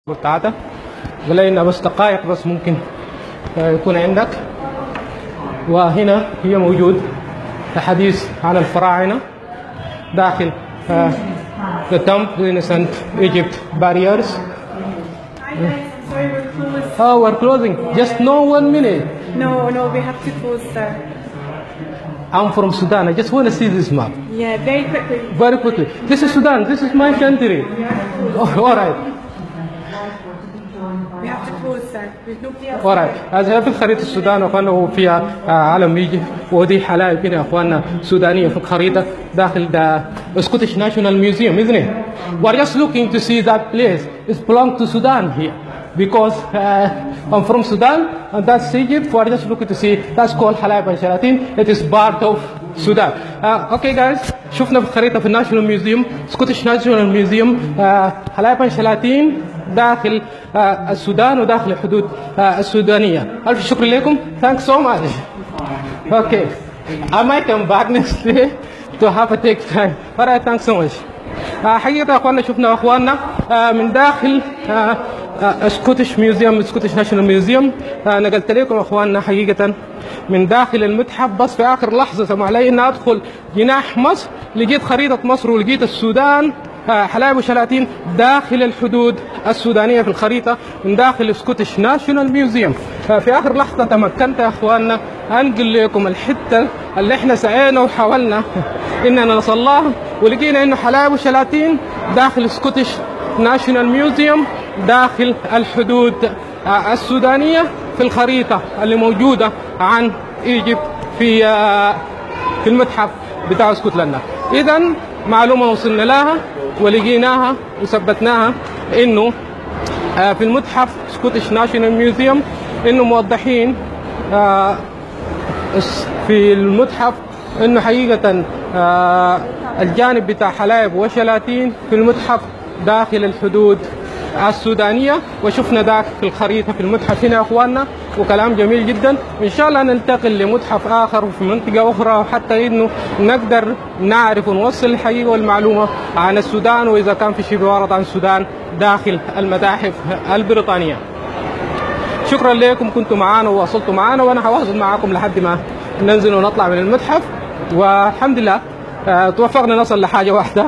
بتاعتها قلنا بس دقائق بس ممكن يكون عندك. وهنا هي موجود حديث عن الفراعنة داخل the tomb Renaissance Egypt barriers. Oh, we're closing. Just no 1 minute. No, we have to close, sir. I'm from Sudan. I just want to see this map. Yeah, very quickly. Very quickly. This is Sudan. This is my country. Oh, all right. We have to close, sir. There's nobody else. alright. هذا في خريطة السودان أخوانا، وفيها علم يجي، ودي حلايب كده أخوانا سودانية في الخريطة داخل the Scottish National Museum, isn't it? We're just looking to see that place. It belongs to Sudan here because I'm from Sudan and that's Egypt. We're just looking to see. That's called حلايب الشلاتين. It is part of Sudan. Okay guys, شفنا في الخريطة في الناشونال ميوزيوم Scottish National Museum حلايب الشلاتين داخل السودان وداخل الحدود السودانية. ألف شكر لكم. Thanks so much. Okay. I might come back next day to have a take time. Alright, thanks so much. حقيقة أخواننا شفنا أخواننا من داخل سكوتش ميوزيوم سكوتش ناشونال ميوزيوم. نقلت لكم أخواننا حقيقة من داخل المتحف، بس في آخر لحظة سمح لي إن أدخل جناح مصر، لقيت خريطة مصر ولقيت السودان حلايب وشلاتين داخل الحدود السودانية في الخريطة من داخل سكوتش ناشونال ميوزيوم. في آخر لحظة تمكنت يا أخواننا أنقل لكم الحتة اللي إحنا سعينا وحاولنا إننا نصل لها، ولقينا إنه حلايب وشلاتين داخل سكوتش ناشونال ميوزيوم داخل الحدود السودانية في الخريطة اللي موجودة عن إيجيبت في المتحف بتاع اسكتلندا. إذن معلومة وصلنا لها ولقيناها وثبتناها إنه في المتحف سكوتش ناشونال ميوزيوم إنه موضحين في المتحف إنه حقيقة الجانب بتاع حلايب وشلاتين في المتحف داخل الحدود السودانية، وشفنا ذاك في الخريطة في المتحف هنا يا أخواننا، وكلام جميل جدا. إن شاء الله ننتقل لمتحف آخر وفي منطقة أخرى حتى إنه نقدر نعرف ونوصل الحقيقة والمعلومة عن السودان، وإذا كان في شيء بيورط عن السودان داخل المتاحف البريطانية. شكرا لكم، كنتوا معانا وواصلتوا معانا، وأنا هواصل معاكم لحد ما ننزل ونطلع من المتحف، والحمد لله توفقنا نصل لحاجة واحدة.